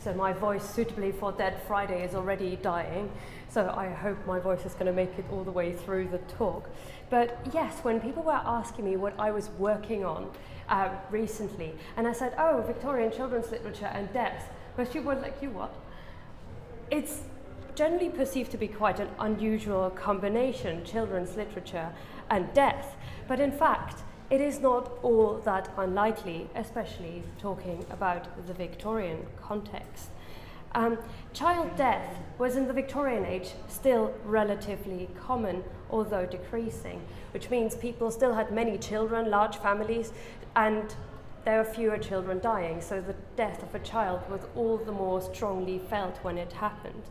So my voice, suitably for Dead Friday, is already dying. So I hope my voice is going to make it all the way through the talk. But yes, when people were asking me what I was working on recently, and I said, oh, Victorian children's literature and death, most people were like, you what? It's generally perceived to be quite an unusual combination, children's literature and death. But in fact, it is not all that unlikely, especially talking about the Victorian context. Child death was in the Victorian age still relatively common, although decreasing, which means people still had many children, large families, and there were fewer children dying, so the death of a child was all the more strongly felt when it happened.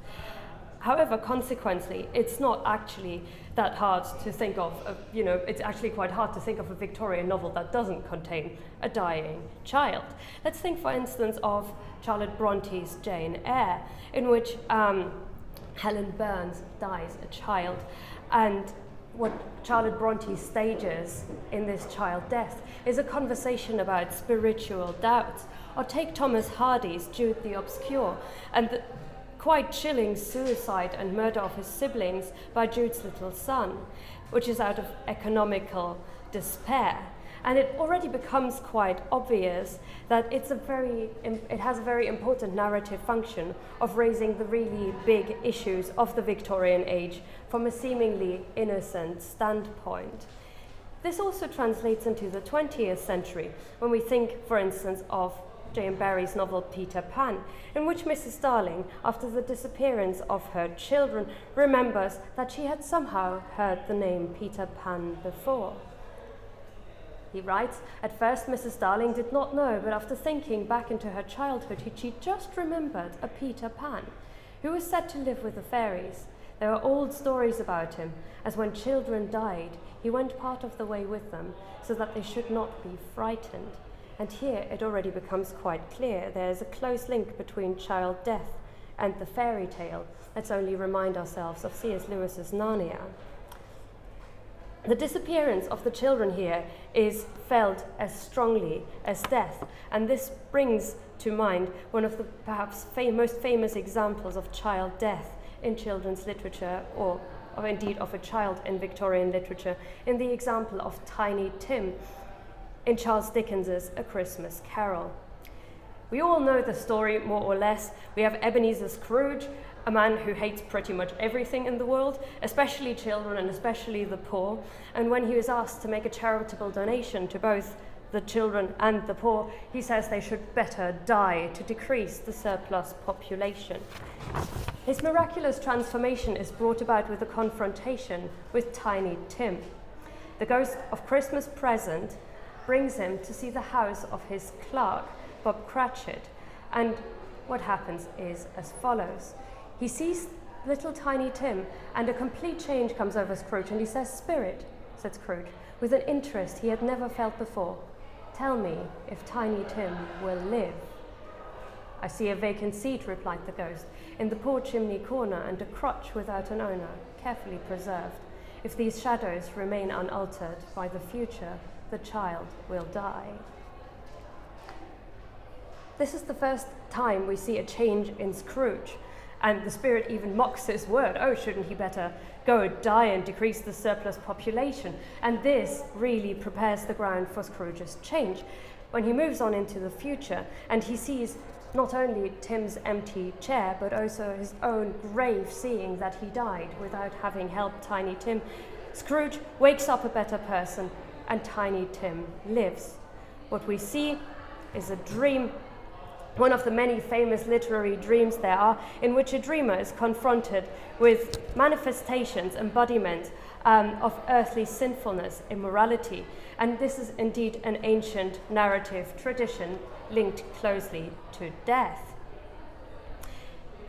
However, consequently, it's not actually that hard to think of, it's actually quite hard to think of a Victorian novel that doesn't contain a dying child. Let's think, for instance, of Charlotte Bronte's Jane Eyre, in which Helen Burns dies a child. And what Charlotte Bronte stages in this child death is a conversation about spiritual doubts. Or take Thomas Hardy's Jude the Obscure, and the quite chilling suicide and murder of his siblings by Jude's little son, which is out of economical despair. And it already becomes quite obvious that it has a very important narrative function of raising the really big issues of the Victorian age from a seemingly innocent standpoint. This also translates into the 20th century, when we think, for instance, of J.M. Barrie's novel Peter Pan, in which Mrs. Darling, after the disappearance of her children, remembers that she had somehow heard the name Peter Pan before. He writes, at first Mrs. Darling did not know, but after thinking back into her childhood, she just remembered a Peter Pan, who was said to live with the fairies. There are old stories about him, as when children died, he went part of the way with them, so that they should not be frightened. And here it already becomes quite clear there's a close link between child death and the fairy tale. Let's only remind ourselves of C.S. Lewis's Narnia. The disappearance of the children here is felt as strongly as death, and this brings to mind one of the perhaps most famous examples of child death in children's literature, or indeed of a child in Victorian literature, in the example of Tiny Tim in Charles Dickens's A Christmas Carol. We all know the story, more or less. We have Ebenezer Scrooge, a man who hates pretty much everything in the world, especially children and especially the poor. And when he was asked to make a charitable donation to both the children and the poor, he says they should better die to decrease the surplus population. His miraculous transformation is brought about with a confrontation with Tiny Tim. The ghost of Christmas Present brings him to see the house of his clerk, Bob Cratchit, and what happens is as follows. He sees little Tiny Tim, and a complete change comes over Scrooge, and he says, "Spirit," said Scrooge, with an interest he had never felt before, "tell me if Tiny Tim will live." "I see a vacant seat," replied the ghost, "in the poor chimney corner, and a crutch without an owner, carefully preserved. If these shadows remain unaltered by the future, the child will die." This is the first time we see a change in Scrooge, and the spirit even mocks his word. Oh, shouldn't he better go die and decrease the surplus population? And this really prepares the ground for Scrooge's change. When he moves on into the future and he sees not only Tim's empty chair, but also his own grave, seeing that he died without having helped Tiny Tim, Scrooge wakes up a better person, and Tiny Tim lives. What we see is a dream, one of the many famous literary dreams there are, in which a dreamer is confronted with manifestations, embodiment of earthly sinfulness, immorality. And this is indeed an ancient narrative tradition linked closely to death.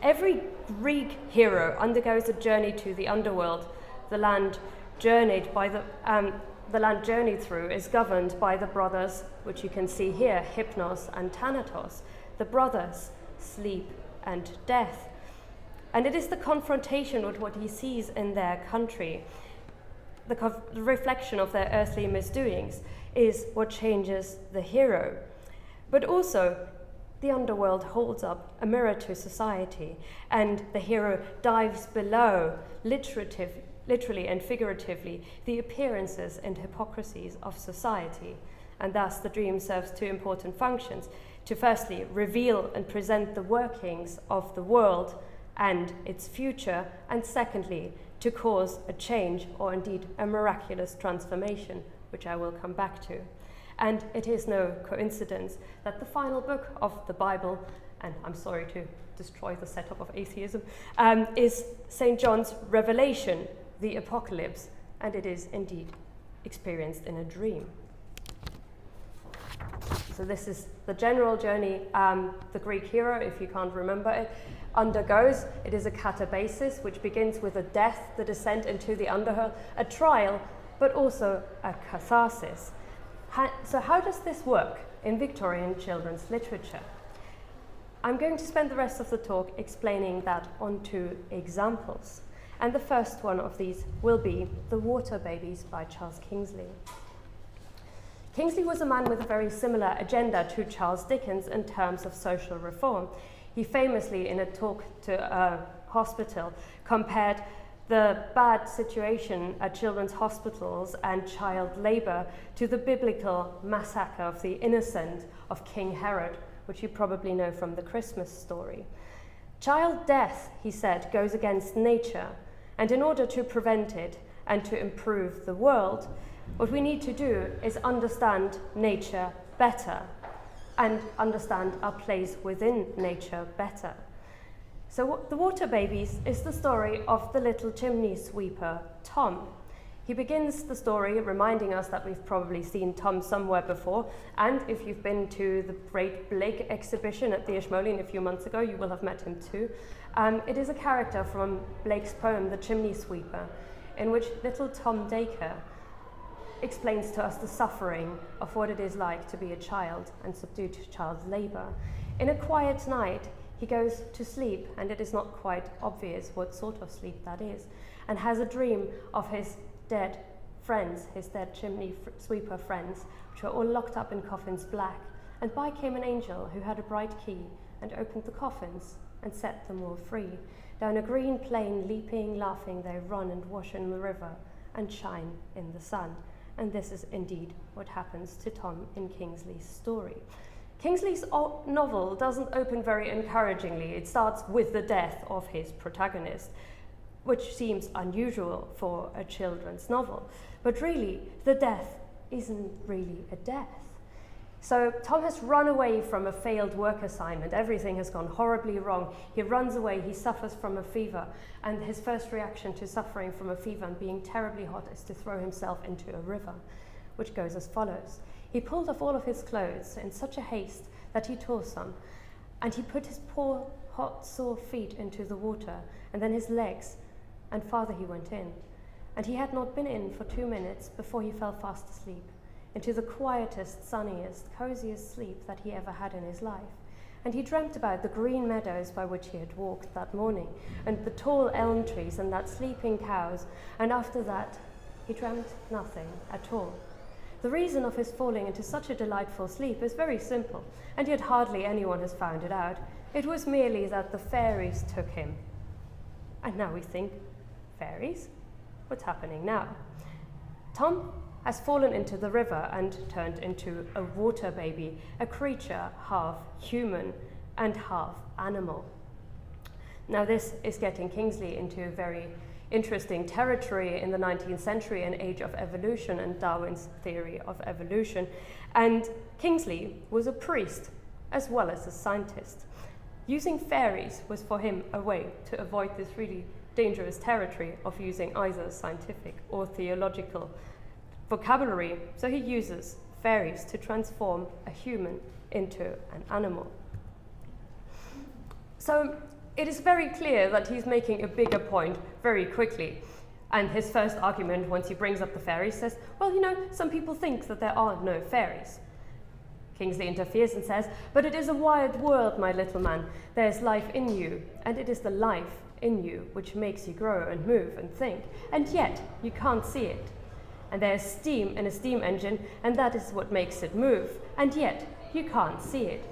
Every Greek hero undergoes a journey to the underworld. The land journeyed through is governed by the brothers, which you can see here, Hypnos and Thanatos. The brothers, sleep and death. And it is the confrontation with what he sees in their country, the reflection of their earthly misdoings, is what changes the hero. But also, the underworld holds up a mirror to society, and the hero dives below, literally and figuratively, the appearances and hypocrisies of society. And thus the dream serves two important functions: to firstly reveal and present the workings of the world and its future, and secondly, to cause a change or indeed a miraculous transformation, which I will come back to. And it is no coincidence that the final book of the Bible, and I'm sorry to destroy the setup of atheism, is St. John's Revelation, the Apocalypse, and it is indeed experienced in a dream. So this is the general journey the Greek hero, if you can't remember it, undergoes. It is a katabasis, which begins with a death, the descent into the underworld, a trial, but also a catharsis. So how does this work in Victorian children's literature? I'm going to spend the rest of the talk explaining that on two examples. And the first one of these will be The Water Babies by Charles Kingsley. Kingsley was a man with a very similar agenda to Charles Dickens in terms of social reform. He famously, in a talk to a hospital, compared the bad situation at children's hospitals and child labour to the biblical massacre of the innocent of King Herod, which you probably know from the Christmas story. Child death, he said, goes against nature, and in order to prevent it and to improve the world, what we need to do is understand nature better and understand our place within nature better. So The Water Babies is the story of the little chimney sweeper, Tom. He begins the story reminding us that we've probably seen Tom somewhere before, and if you've been to the Great Blake exhibition at the Ashmolean a few months ago, you will have met him too. It is a character from Blake's poem, The Chimney Sweeper, in which little Tom Dacre explains to us the suffering of what it is like to be a child and subdued to child labour. In a quiet night, he goes to sleep, and it is not quite obvious what sort of sleep that is, and has a dream of his dead friends, his dead chimney sweeper friends, which were all locked up in coffins black. And by came an angel who had a bright key and opened the coffins and set them all free. Down a green plain, leaping, laughing, they run and wash in the river and shine in the sun. And this is indeed what happens to Tom in Kingsley's story. Kingsley's novel doesn't open very encouragingly. It starts with the death of his protagonist, which seems unusual for a children's novel. But really, the death isn't really a death. So Tom has run away from a failed work assignment. Everything has gone horribly wrong. He runs away, he suffers from a fever, and his first reaction to suffering from a fever and being terribly hot is to throw himself into a river, which goes as follows. He pulled off all of his clothes in such a haste that he tore some, and he put his poor, hot, sore feet into the water, and then his legs, and farther he went in. And he had not been in for 2 minutes before he fell fast asleep, into the quietest, sunniest, coziest sleep that he ever had in his life. And he dreamt about the green meadows by which he had walked that morning, and the tall elm trees and that sleeping cows, and after that he dreamt nothing at all. The reason of his falling into such a delightful sleep is very simple, and yet hardly anyone has found it out. It was merely that the fairies took him. And now we think, fairies? What's happening now? Tom has fallen into the river and turned into a water baby, a creature half human and half animal. Now this is getting Kingsley into a very interesting territory in the 19th century, an age of evolution and Darwin's theory of evolution. And Kingsley was a priest as well as a scientist. Using fairies was for him a way to avoid this really dangerous territory of using either scientific or theological vocabulary, so he uses fairies to transform a human into an animal. So it is very clear that he's making a bigger point very quickly. And his first argument, once he brings up the fairies, says, well, you know, some people think that there are no fairies. Kingsley interferes and says, but it is a wide world, my little man. There is life in you, and it is the life in you which makes you grow and move and think, and yet you can't see it. And there is steam in a steam engine, and that is what makes it move, and yet you can't see it.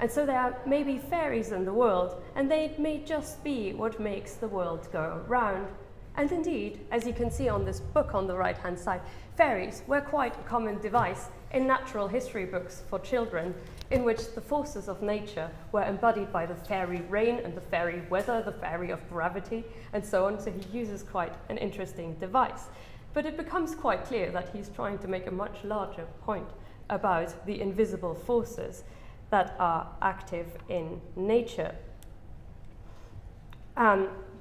And so there may be fairies in the world, and they may just be what makes the world go round. And indeed, as you can see on this book on the right-hand side, fairies were quite a common device in natural history books for children, in which the forces of nature were embodied by the fairy rain and the fairy weather, the fairy of gravity, and so on. So he uses quite an interesting device. But it becomes quite clear that he's trying to make a much larger point about the invisible forces that are active in nature.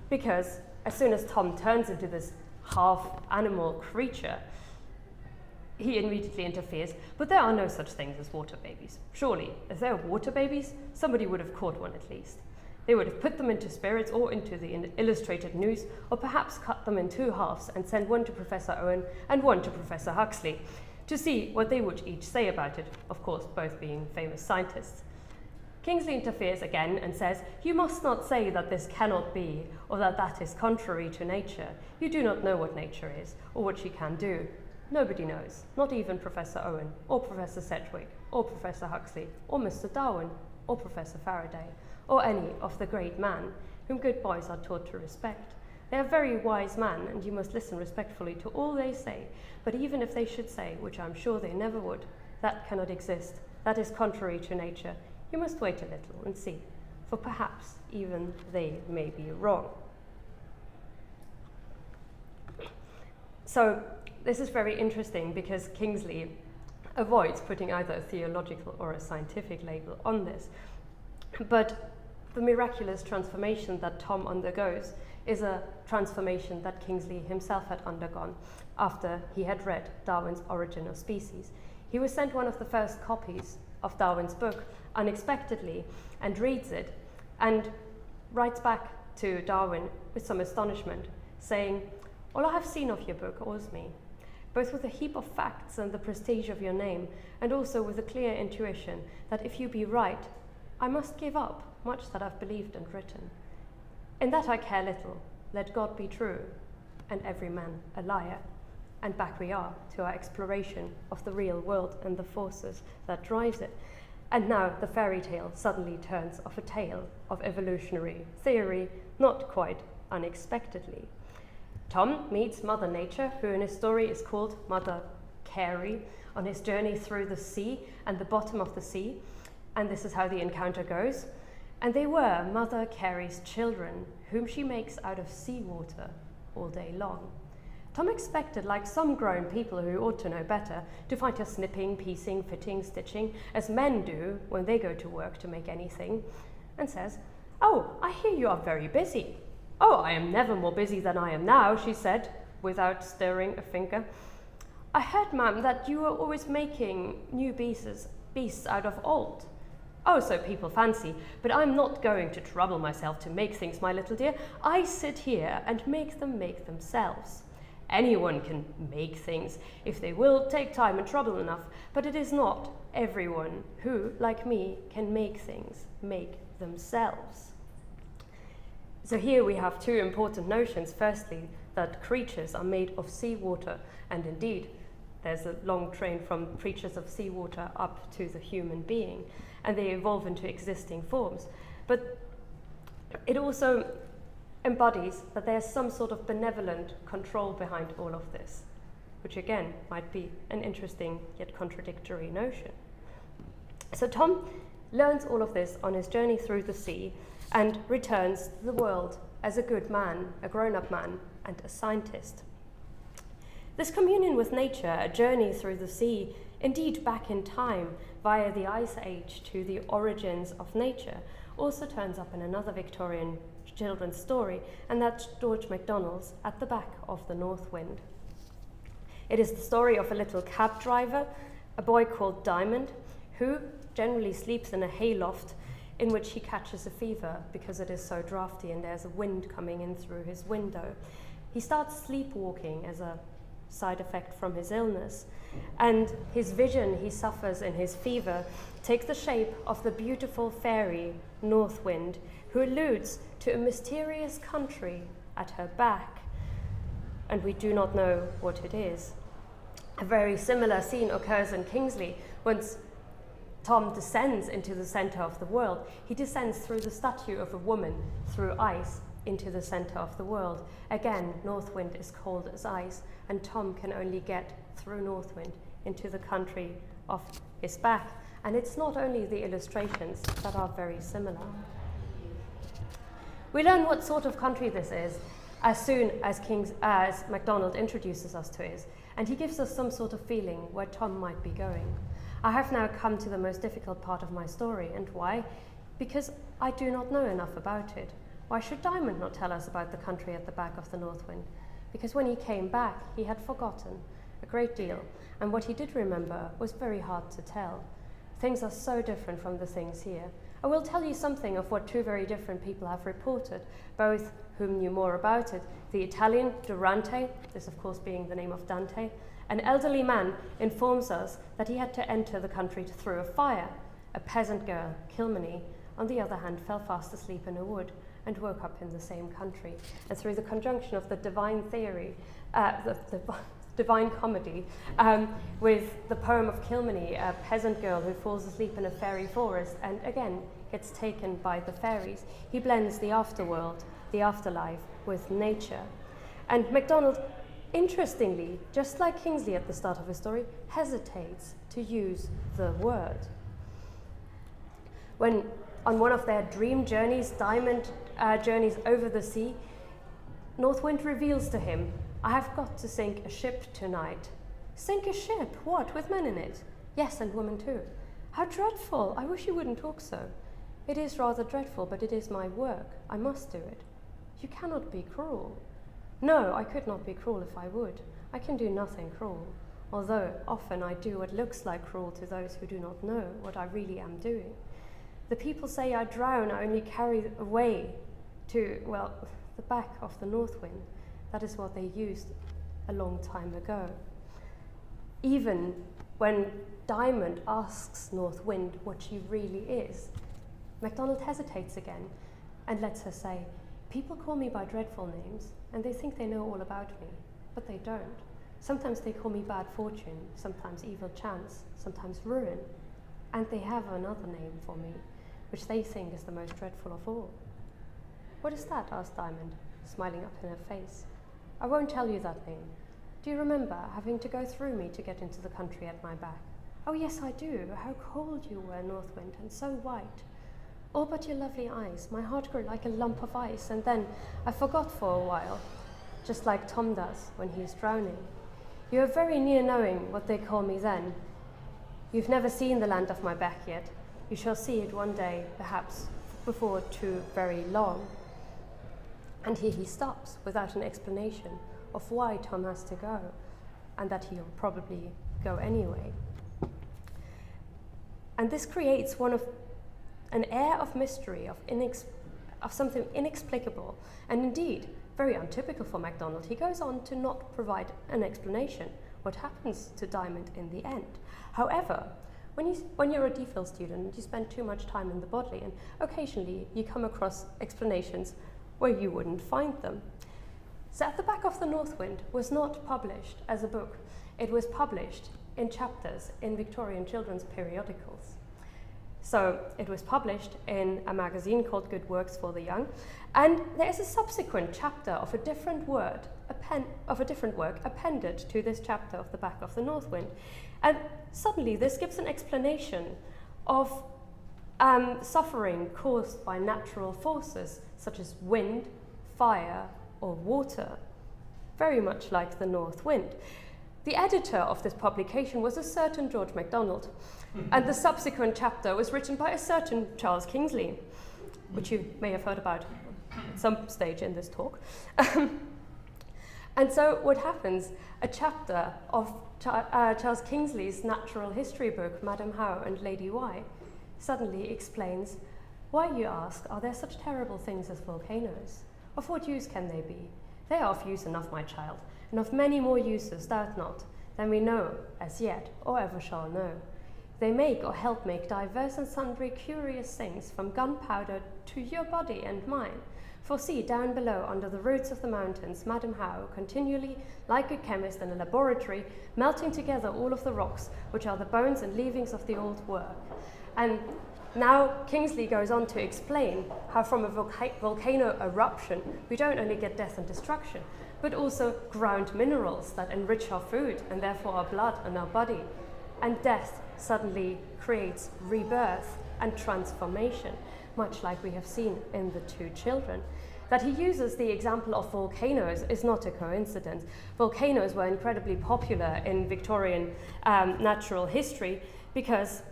Because as soon as Tom turns into this half-animal creature, he immediately interferes. But there are no such things as water babies. Surely, if there were water babies, somebody would have caught one at least. They would have put them into spirits or into the illustrated news, or perhaps cut them in two halves and send one to Professor Owen and one to Professor Huxley to see what they would each say about it, of course, both being famous scientists. Kingsley interferes again and says, "You must not say that this cannot be, or that that is contrary to nature. You do not know what nature is, or what she can do. Nobody knows, not even Professor Owen, or Professor Sedgwick, or Professor Huxley, or Mr. Darwin, or Professor Faraday, or any of the great men whom good boys are taught to respect. They are very wise men, and you must listen respectfully to all they say. But even if they should say, which I'm sure they never would, that cannot exist, that is contrary to nature, you must wait a little and see, for perhaps even they may be wrong." So this is very interesting because Kingsley avoids putting either a theological or a scientific label on this. But the miraculous transformation that Tom undergoes is a transformation that Kingsley himself had undergone after he had read Darwin's Origin of Species. He was sent one of the first copies of Darwin's book unexpectedly and reads it and writes back to Darwin with some astonishment, saying, "All I have seen of your book awes me, both with a heap of facts and the prestige of your name, and also with a clear intuition that if you be right, I must give up much that I've believed and written. In that I care little, let God be true, and every man a liar." And back we are to our exploration of the real world and the forces that drives it. And now the fairy tale suddenly turns of a tale of evolutionary theory, not quite unexpectedly. Tom meets Mother Nature, who in his story is called Mother Carey, on his journey through the sea and the bottom of the sea. And this is how the encounter goes. And they were Mother Carey's children, whom she makes out of seawater all day long. Tom expected, like some grown people who ought to know better, to find her snipping, piecing, fitting, stitching, as men do when they go to work to make anything, and says, "Oh, I hear you are very busy." "Oh, I am never more busy than I am now," she said, without stirring a finger. "I heard, ma'am, that you were always making new beasts out of old." "Oh, so people fancy, but I'm not going to trouble myself to make things, my little dear. I sit here and make them make themselves. Anyone can make things if they will take time and trouble enough, but it is not everyone who, like me, can make things make themselves." So here we have two important notions. Firstly, that creatures are made of seawater, and indeed there's a long train from creatures of seawater up to the human being, and they evolve into existing forms. But it also embodies that there's some sort of benevolent control behind all of this, which again might be an interesting yet contradictory notion. So Tom learns all of this on his journey through the sea and returns to the world as a good man, a grown-up man, and a scientist. This communion with nature, a journey through the sea, indeed back in time via the Ice Age to the origins of nature, also turns up in another Victorian children's story, and that's George MacDonald's At the Back of the North Wind. It is the story of a little cab driver, a boy called Diamond, who generally sleeps in a hayloft in which he catches a fever because it is so drafty and there's a wind coming in through his window. He starts sleepwalking as a side effect from his illness, and his vision he suffers in his fever takes the shape of the beautiful fairy North Wind, who alludes to a mysterious country at her back, and we do not know what it is. A very similar scene occurs in Kingsley once Tom descends into the center of the world, he descends through the statue of a woman, through ice, into the center of the world. Again, North Wind is cold as ice, and Tom can only get through North Wind into the country of his back. And it's not only the illustrations that are very similar. We learn what sort of country this is as soon as MacDonald introduces us to it, and he gives us some sort of feeling where Tom might be going. I have now come to the most difficult part of my story, and why? Because I do not know enough about it. Why should Diamond not tell us about the country at the back of the North Wind? Because when he came back, he had forgotten a great deal, and what he did remember was very hard to tell. Things are so different from the things here. I will tell you something of what two very different people have reported, both whom knew more about it. The Italian, Durante, this of course being the name of Dante, an elderly man informs us that he had to enter the country through a fire. A peasant girl, Kilmeny, on the other hand, fell fast asleep in a wood and woke up in the same country. And through the conjunction of the divine theory, the Divine Comedy, with the poem of Kilmeny, a peasant girl who falls asleep in a fairy forest and again gets taken by the fairies, he blends the afterworld, the afterlife, with nature. And MacDonald, interestingly, just like Kingsley at the start of his story, hesitates to use the word. When on one of their dream journeys, diamond journeys over the sea, North Wind reveals to him, I have got to sink a ship tonight. Sink a ship? What, with men in it? Yes, and women too. How dreadful! I wish you wouldn't talk so. It is rather dreadful, but it is my work. I must do it. You cannot be cruel. No, I could not be cruel if I would. I can do nothing cruel, although often I do what looks like cruel to those who do not know what I really am doing. The people say I drown, I only carry away to, well, the back of the North Wind. That is what they used a long time ago. Even when Diamond asks North Wind what she really is, MacDonald hesitates again and lets her say, people call me by dreadful names and they think they know all about me, but they don't. Sometimes they call me bad fortune, sometimes evil chance, sometimes ruin, and they have another name for me, which they think is the most dreadful of all. What is that? Asked Diamond, smiling up in her face. I won't tell you that name. Do you remember having to go through me to get into the country at my back? Oh yes, I do. How cold you were, North Wind, and so white. All but your lovely eyes. My heart grew like a lump of ice, and then I forgot for a while, just like Tom does when he is drowning. You are very near knowing what they call me then. You've never seen the land of my back yet. You shall see it one day, perhaps before too very long. And here he stops without an explanation of why Tom has to go, and that he'll probably go anyway. And this creates an air of mystery, of something inexplicable, and indeed very untypical for MacDonald. He goes on to not provide an explanation what happens to Diamond in the end. However, when you're a DPhil student, you spend too much time in the bodily, and occasionally you come across explanations where you wouldn't find them. So At the Back of the North Wind was not published as a book. It was published in chapters in Victorian children's periodicals. So it was published in a magazine called Good Works for the Young, and there is a subsequent chapter of a different work appended to this chapter of The Back of the North Wind. And suddenly this gives an explanation of suffering caused by natural forces such as wind, fire, or water, very much like the North Wind. The editor of this publication was a certain George MacDonald, and the subsequent chapter was written by a certain Charles Kingsley, which you may have heard about at some stage in this talk. And so what happens, a chapter of Charles Kingsley's natural history book, Madam How and Lady Why, suddenly explains, why, you ask, are there such terrible things as volcanoes? Of what use can they be? They are of use enough, my child, and of many more uses, doubt not, than we know as yet, or ever shall know. They make or help make diverse and sundry curious things, from gunpowder to your body and mine. For see, down below, under the roots of the mountains, Madam How, continually, like a chemist in a laboratory, melting together all of the rocks, which are the bones and leavings of the old work. And now Kingsley goes on to explain how from a volcano eruption, we don't only get death and destruction, but also ground minerals that enrich our food and therefore our blood and our body. And death suddenly creates rebirth and transformation, much like we have seen in the two children. That he uses the example of volcanoes is not a coincidence. Volcanoes were incredibly popular in Victorian natural history because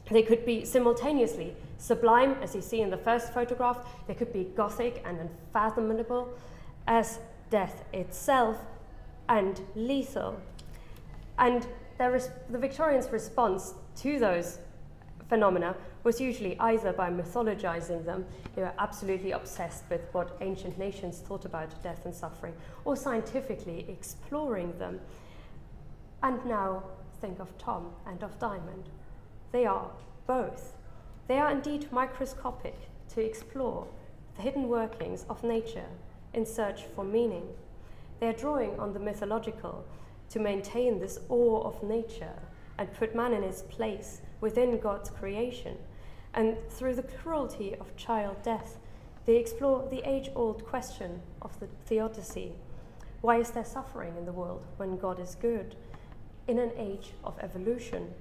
they could be simultaneously sublime, as you see in the first photograph. They could be gothic and unfathomable as death itself, and lethal. And the Victorians' response to those phenomena was usually either by mythologizing them, they were absolutely obsessed with what ancient nations thought about death and suffering, or scientifically exploring them. And now think of Tom and of Diamond. They are both. They are indeed microscopic to explore the hidden workings of nature in search for meaning. They are drawing on the mythological to maintain this awe of nature and put man in his place within God's creation. And through the cruelty of child death, they explore the age-old question of the theodicy. Why is there suffering in the world when God is good? In an age of evolution,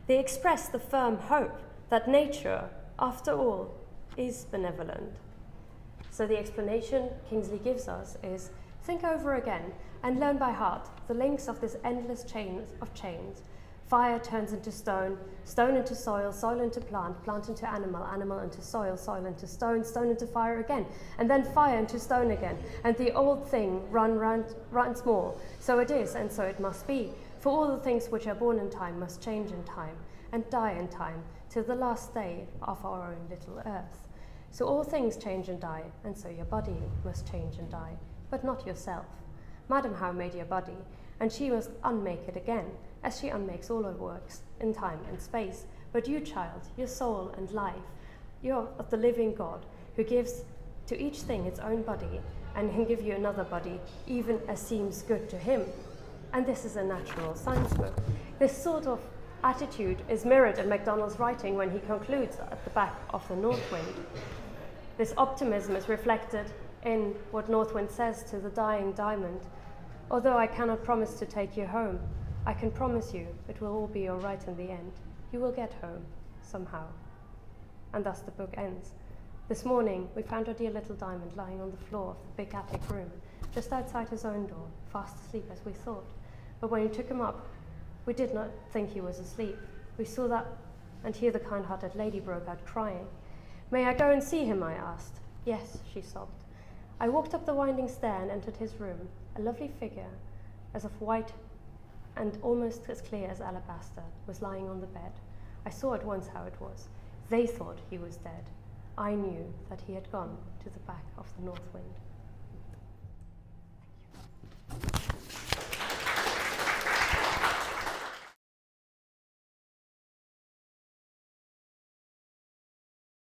they express the firm hope that nature, after all, is benevolent. So the explanation Kingsley gives us is, think over again and learn by heart the links of this endless chain of chains. Fire turns into stone, stone into soil, soil into plant, plant into animal, animal into soil, soil into stone, stone into fire again, and then fire into stone again. And the old thing runs more. So it is, and so it must be. For all the things which are born in time must change in time, and die in time, till the last day of our own little earth. So all things change and die, and so your body must change and die, but not yourself. Madam How made your body, and she must unmake it again, as she unmakes all her works in time and space. But you, child, your soul and life, you are of the living God, who gives to each thing its own body, and can give you another body, even as seems good to him. And this is a natural science book. This sort of attitude is mirrored in MacDonald's writing when he concludes at the back of the North Wind. This optimism is reflected in what North Wind says to the dying Diamond. Although I cannot promise to take you home, I can promise you it will all be all right in the end. You will get home, somehow. And thus the book ends. This morning, we found our dear little Diamond lying on the floor of the big attic room, just outside his own door, fast asleep as we thought. But when we took him up, we did not think he was asleep. We saw that, and here the kind-hearted lady broke out crying. May I go and see him, I asked. Yes, she sobbed. I walked up the winding stair and entered his room. A lovely figure, as of white and almost as clear as alabaster, was lying on the bed. I saw at once how it was. They thought he was dead. I knew that he had gone to the back of the North Wind.